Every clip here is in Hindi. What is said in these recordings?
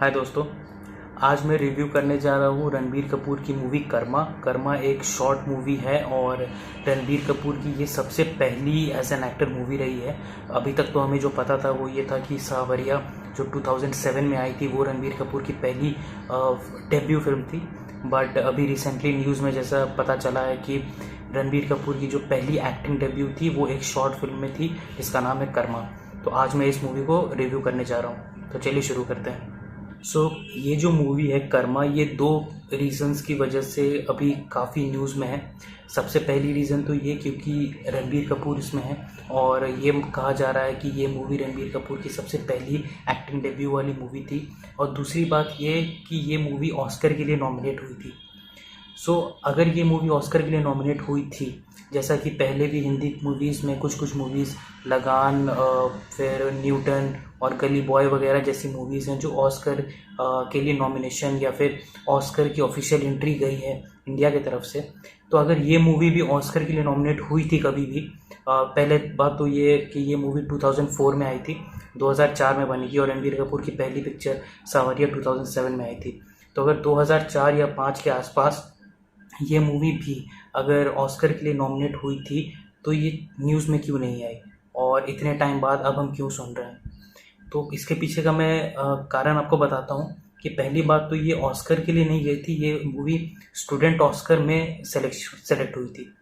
हाय दोस्तों। आज मैं रिव्यू करने जा रहा हूँ रणबीर कपूर की मूवी कर्मा। कर्मा एक शॉर्ट मूवी है और रणबीर कपूर की ये सबसे पहली एज एन एक्टर मूवी रही है। अभी तक तो हमें जो पता था वो ये था कि सावरिया जो 2007 में आई थी वो रणबीर कपूर की पहली डेब्यू फिल्म थी। बट अभी रिसेंटली न्यूज़ में जैसा पता चला है कि रणबीर कपूर की जो पहली एक्टिंग डेब्यू थी वो एक शॉर्ट फिल्म में थी जिसका नाम है कर्मा। तो आज मैं इस मूवी को रिव्यू करने जा रहा हूँ, तो चलिए शुरू करते हैं। ये जो मूवी है कर्मा, ये दो रीज़न्स की वजह से अभी काफ़ी न्यूज़ में है। सबसे पहली रीज़न तो ये क्योंकि रणबीर कपूर इसमें है और ये कहा जा रहा है कि ये मूवी रणबीर कपूर की सबसे पहली एक्टिंग डेब्यू वाली मूवी थी। और दूसरी बात ये कि ये मूवी ऑस्कर के लिए नॉमिनेट हुई थी। अगर ये मूवी ऑस्कर के लिए नॉमिनेट हुई थी, जैसा कि पहले भी हिंदी मूवीज़ में कुछ मूवीज़ लगान, फिर न्यूटन और गली बॉय वगैरह जैसी मूवीज़ हैं जो ऑस्कर के लिए नॉमिनेशन या फिर ऑस्कर की ऑफिशियल एंट्री गई है इंडिया की तरफ से। तो अगर ये मूवी भी ऑस्कर के लिए नॉमिनेट हुई थी कभी भी, पहले बात तो ये कि ये मूवी 2004 में आई थी, 2004 में बनी थी और रणबीर कपूर की पहली पिक्चर सावरिया 2007 में आई थी। तो अगर 2004 या 5 के आसपास ये मूवी भी अगर ऑस्कर के लिए नॉमिनेट हुई थी तो ये न्यूज़ में क्यों नहीं आई और इतने टाइम बाद अब हम क्यों सुन रहे हैं। तो इसके पीछे का मैं कारण आपको बताता हूँ कि पहली बात तो ये ऑस्कर के लिए नहीं गई थी, ये मूवी स्टूडेंट ऑस्कर में सेलेक्ट हुई थी।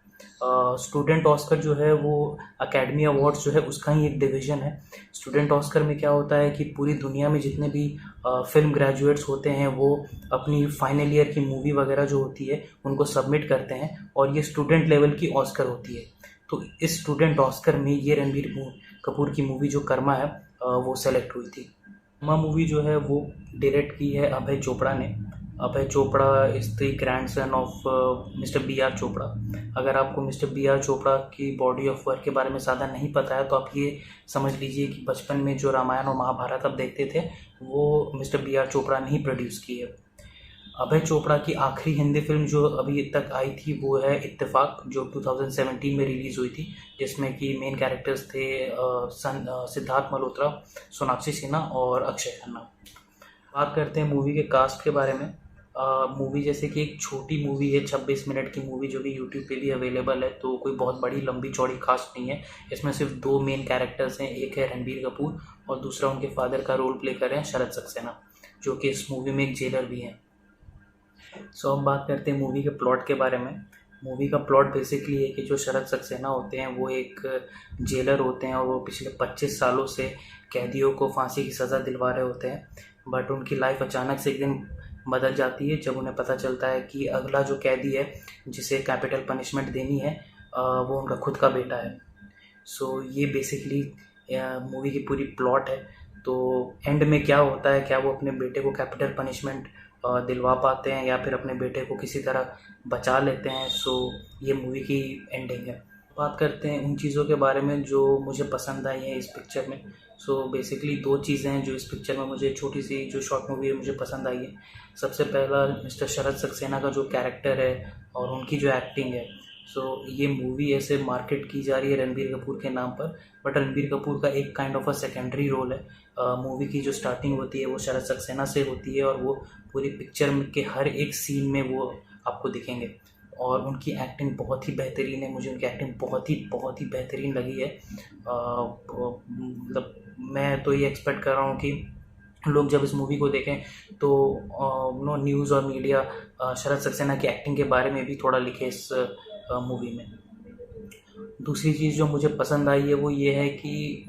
स्टूडेंट ऑस्कर जो है वो एकेडमी अवार्ड्स जो है उसका ही एक डिवीज़न है। स्टूडेंट ऑस्कर में क्या होता है कि पूरी दुनिया में जितने भी फिल्म ग्रेजुएट्स होते हैं वो अपनी फाइनल ईयर की मूवी वगैरह जो होती है उनको सबमिट करते हैं और ये स्टूडेंट लेवल की ऑस्कर होती है। तो इस स्टूडेंट ऑस्कर में ये रणबीर कपूर की मूवी जो कर्मा है वो सेलेक्ट हुई थी। कर्मा मूवी जो है वो डायरेक्ट की है अभय चोपड़ा ने। Abhay Chopra is the grandson of mister B R Chopra. अगर आपको मिस्टर बी आर चोपड़ा की बॉडी ऑफ वर्क के बारे में ज़्यादा नहीं पता है तो आप ये समझ लीजिए कि बचपन में जो रामायण और महाभारत आप देखते थे वो मिस्टर बी आर चोपड़ा ने ही प्रोड्यूस की है। अभय चोपड़ा की आखिरी हिंदी फिल्म जो अभी तक आई थी वो है इत्तेफाक, जो 2017 में रिलीज़ हुई थी, जिसमें कि मेन कैरेक्टर्स थे सिद्धार्थ मल्होत्रा, सोनाक्षी सिन्हा और अक्षय खन्ना। बात करते हैं मूवी के कास्ट के बारे में। मूवी जैसे कि एक छोटी मूवी है, 26 मिनट की मूवी जो कि यूट्यूब पे भी अवेलेबल है, तो कोई बहुत बड़ी लंबी चौड़ी कास्ट नहीं है। इसमें सिर्फ दो मेन कैरेक्टर्स हैं, एक है रणबीर कपूर और दूसरा उनके फादर का रोल प्ले कर रहे हैं शरद सक्सेना, जो कि इस मूवी में एक जेलर भी हैं। अब बात करते हैं मूवी के प्लॉट के बारे में। मूवी का प्लॉट बेसिकली है कि जो शरद सक्सेना होते हैं वो एक जेलर होते हैं और वो पिछले 25 सालों से कैदियों को फांसी की सज़ा दिलवा रहे होते हैं। बट उनकी लाइफ अचानक से एक दिन बदल जाती है जब उन्हें पता चलता है कि अगला जो कैदी है जिसे कैपिटल पनिशमेंट देनी है वो उनका खुद का बेटा है। ये बेसिकली मूवी की पूरी प्लॉट है। तो एंड में क्या होता है, क्या वो अपने बेटे को कैपिटल पनिशमेंट दिलवा पाते हैं या फिर अपने बेटे को किसी तरह बचा लेते हैं। ये मूवी की एंडिंग है। बात करते हैं उन चीज़ों के बारे में जो मुझे पसंद आई है इस पिक्चर में। बेसिकली दो चीज़ें हैं जो इस पिक्चर में मुझे, छोटी सी जो शॉर्ट मूवी है, मुझे पसंद आई है। सबसे पहला मिस्टर शरद सक्सेना का जो कैरेक्टर है और उनकी जो एक्टिंग है। ये मूवी ऐसे मार्केट की जा रही है रणबीर कपूर के नाम पर, बट रणबीर कपूर का एक kind of a secondary role है। मूवी की जो स्टार्टिंग होती है वो शरद सक्सेना से होती है और वो पूरी पिक्चर के हर एक सीन में वो आपको दिखेंगे और उनकी एक्टिंग बहुत ही बेहतरीन है। मुझे उनकी एक्टिंग बहुत ही बेहतरीन लगी है। मतलब मैं तो ये एक्सपेक्ट कर रहा हूँ कि लोग जब इस मूवी को देखें तो न्यूज़ और मीडिया शरद सक्सेना की एक्टिंग के बारे में भी थोड़ा लिखे इस मूवी में। दूसरी चीज़ जो मुझे पसंद आई है वो ये है कि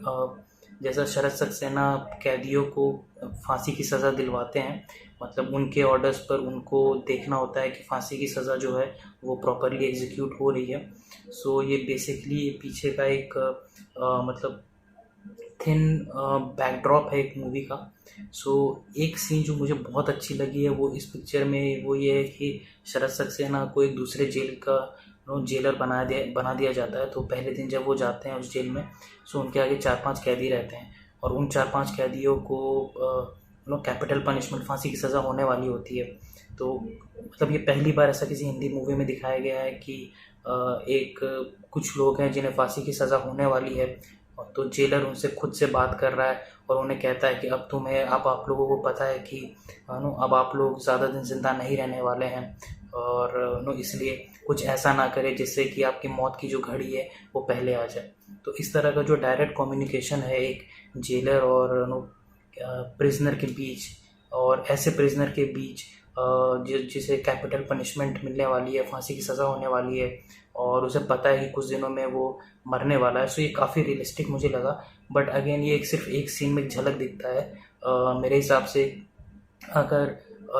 जैसा शरद सक्सेना कैदियों को फांसी की सज़ा दिलवाते हैं, मतलब उनके ऑर्डर्स पर उनको देखना होता है कि फांसी की सज़ा जो है वो प्रॉपरली एग्जीक्यूट हो रही है। ये बेसिकली पीछे का एक मतलब थिन बैकड्रॉप है एक मूवी का। एक सीन जो मुझे बहुत अच्छी लगी है वो इस पिक्चर में वो ये है कि शरद सक्सेना को एक दूसरे जेल का जेलर बना दिया जाता है। तो पहले दिन जब वो जाते हैं उस जेल में, उनके आगे 4-5 कैदी रहते हैं और उन 4-5 कैदियों को कैपिटल पनिशमेंट, फांसी की सज़ा होने वाली होती है। तो मतलब ये पहली बार ऐसा किसी हिंदी मूवी में दिखाया गया है कि कुछ लोग हैं जिन्हें फांसी की सज़ा होने वाली है, और तो जेलर उनसे खुद से बात कर रहा है और उन्हें कहता है कि अब तुम्हें अब आप लोगों को पता है कि नो अब आप लोग ज़्यादा दिन ज़िंदा नहीं रहने वाले हैं और नो इसलिए कुछ ऐसा ना करे जिससे कि आपकी मौत की जो घड़ी है वो पहले आ जाए। तो इस तरह का जो डायरेक्ट कम्युनिकेशन है एक जेलर और नो प्रिजनर के बीच, और ऐसे प्रिजनर के बीच जिसे कैपिटल पनिशमेंट मिलने वाली है, फांसी की सज़ा होने वाली है और उसे पता है कि कुछ दिनों में वो मरने वाला है। सो ये काफ़ी रियलिस्टिक मुझे लगा। बट अगेन ये सिर्फ एक सीन में झलक दिखता है। मेरे हिसाब से अगर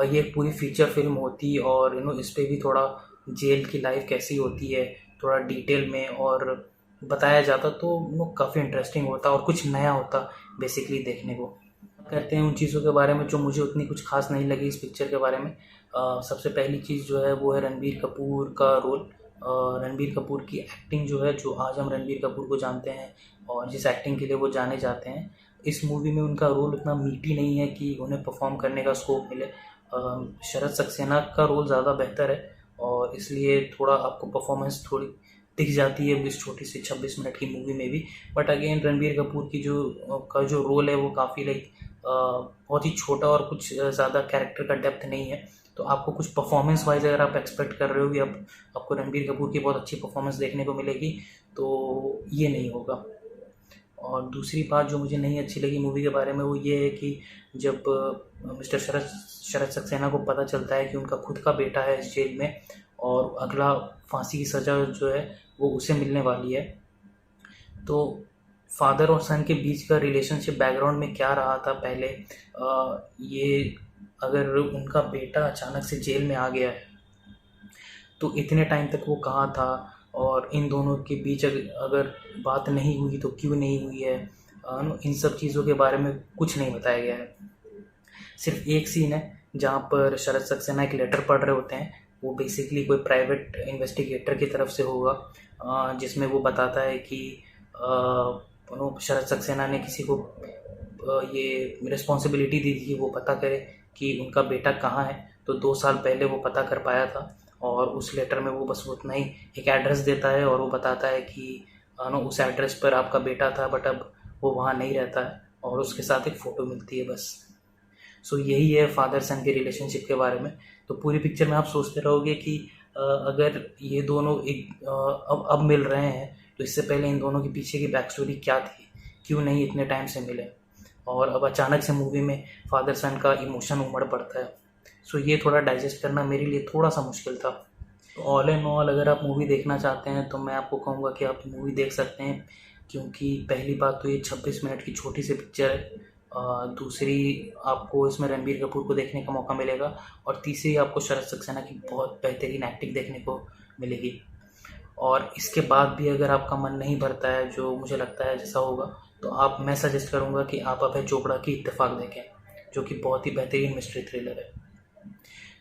ये पूरी फीचर फिल्म होती और इस पे भी थोड़ा जेल की लाइफ कैसी होती है थोड़ा डिटेल में और बताया जाता तो काफ़ी इंटरेस्टिंग होता और कुछ नया होता बेसिकली देखने को। कहते हैं उन चीज़ों के बारे में जो मुझे उतनी कुछ खास नहीं लगी इस पिक्चर के बारे में। सबसे पहली चीज़ जो है वो है रणबीर कपूर का रोल। रणबीर कपूर की एक्टिंग जो है, जो आज हम रणबीर कपूर को जानते हैं और जिस एक्टिंग के लिए वो जाने जाते हैं, इस मूवी में उनका रोल उतना मीटी नहीं है कि उन्हें परफॉर्म करने का स्कोप मिले। शरद सक्सेना का रोल ज़्यादा बेहतर है और इसलिए थोड़ा आपको परफॉर्मेंस थोड़ी दिख जाती है इस छोटी सी 26 मिनट की मूवी में भी। बट अगेन रणबीर कपूर की जो रोल है वो काफ़ी बहुत ही छोटा और कुछ ज़्यादा कैरेक्टर का डेप्थ नहीं है। तो आपको कुछ परफॉर्मेंस वाइज अगर आप एक्सपेक्ट कर रहे हो कि अब आपको रणबीर कपूर की बहुत अच्छी परफॉर्मेंस देखने को मिलेगी तो ये नहीं होगा। और दूसरी बात जो मुझे नहीं अच्छी लगी मूवी के बारे में वो ये है कि जब मिस्टर शरद सक्सेना को पता चलता है कि उनका खुद का बेटा है इस जेल में और अगला फांसी की सज़ा जो है वो उसे मिलने वाली है, तो फादर और सन के बीच का रिलेशनशिप बैकग्राउंड में क्या रहा था पहले, ये अगर उनका बेटा अचानक से जेल में आ गया है तो इतने टाइम तक वो कहाँ था और इन दोनों के बीच अगर बात नहीं हुई तो क्यों नहीं हुई है, इन सब चीज़ों के बारे में कुछ नहीं बताया गया है। सिर्फ एक सीन है जहाँ पर शरद सक्सेना एक लेटर पढ़ रहे होते हैं, वो बेसिकली कोई प्राइवेट इन्वेस्टिगेटर की तरफ से होगा जिसमें वो बताता है कि शरद सक्सेना ने किसी को ये रिस्पॉन्सिबिलिटी दी थी कि वो पता करे कि उनका बेटा कहाँ है। तो 2 साल पहले वो पता कर पाया था और उस लेटर में वो बस उतना ही एक एड्रेस देता है और वो बताता है कि उस एड्रेस पर आपका बेटा था बट अब वो वहाँ नहीं रहता है और उसके साथ एक फ़ोटो मिलती है बस। सो यही है फादर सन के रिलेशनशिप के बारे में। तो पूरी पिक्चर में आप सोचते रहोगे कि अगर ये दोनों एक अब मिल रहे हैं तो इससे पहले इन दोनों के पीछे की बैक स्टोरी क्या थी, क्यों नहीं इतने टाइम से मिले, और अब अचानक से मूवी में फादर सन का इमोशन उमड़ पड़ता है। सो ये थोड़ा डाइजेस्ट करना मेरे लिए थोड़ा सा मुश्किल था। तो ऑल एंड ऑल अगर आप मूवी देखना चाहते हैं तो मैं आपको कहूँगा कि आप मूवी देख सकते हैं, क्योंकि पहली बात तो ये 26 मिनट की छोटी सी पिक्चर है, दूसरी आपको इसमें रणबीर कपूर को देखने का मौका मिलेगा और तीसरी आपको शरद सक्सेना की बहुत बेहतरीन एक्टिंग देखने को मिलेगी। और इसके बाद भी अगर आपका मन नहीं भरता है, जो मुझे लगता है जैसा होगा, तो मैं सजेस्ट करूँगा कि आप अभय चोपड़ा की इत्तेफाक देखें, जो कि बहुत ही बेहतरीन मिस्ट्री थ्रिलर है।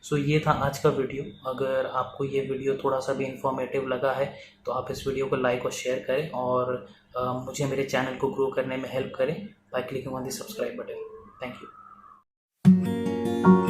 सो ये था आज का वीडियो। अगर आपको ये वीडियो थोड़ा सा भी इंफॉर्मेटिव लगा है तो आप इस वीडियो को लाइक और शेयर करें और मुझे मेरे चैनल को ग्रो करने में हेल्प करें by clicking on the subscribe button. Thank you.